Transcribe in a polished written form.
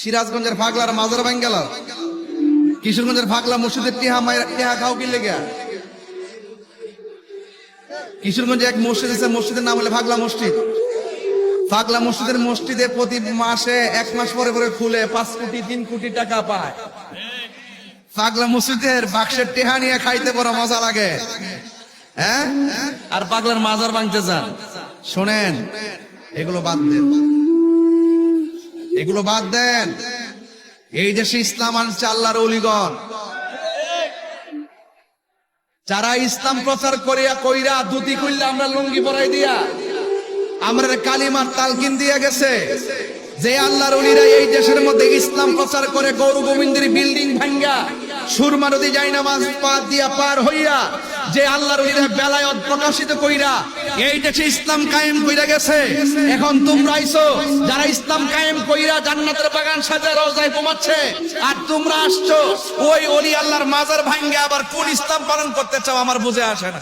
সিরাজগঞ্জের ফাগলার মাজার ভাঙ গেল, কিশোরগঞ্জের ফাগলা মসজিদের টিহা খাও কি লেগে? কিশোরগঞ্জে এক মসজিদ আছে, মসজিদের নাম হলো ফাগলা মসজিদ। ফাগলা মসজিদে প্রতি মাসে 1 মাস পরে পরে খুলে 5 কোটি 3 কোটি টাকা পায়। পাগলা মসজিদের বাক্সের টেহা নিয়ে খাইতে বড় মজা লাগে, হ্যাঁ? আর পাগলার মাজার ভাঙতে যান। শোনেন, এগুলো বাদ দেন, এগুলো বাদ দেন। এই দেশে ইসলাম আনছে আল্লাহর ওলিগণ, যারা ইসলাম প্রচার কইরা ধুতি খুললে আমরা লুঙ্গি পরাই দিয়া আমরা কালিমার তালকিন দিয়ে গেছে। যে আল্লাহর ওলিরা এই দেশের মধ্যে ইসলাম প্রচার করে গৌর গোবিন্দের বিল্ডিং ভাঙ্গা সুরমা নদী যাই নামাজ দিয়া পার হইয়া, যে আল্লাহর ওলিরা বেলায়েত প্রকাশিত কইরা এই দেশে ইসলাম কায়েম কইরা গেছে। এখন তোমরা আইছো যারা ইসলাম কায়েম কইরা জান্নাতের বাগান সাজা রওজায় ঘুমাচ্ছে, আর তোমরা আসছো ওই ওলি আল্লাহর মাজার ভাঙ্গা আবার কোন ইসলাম পালন করতে চাও আমার বুঝে আসে না।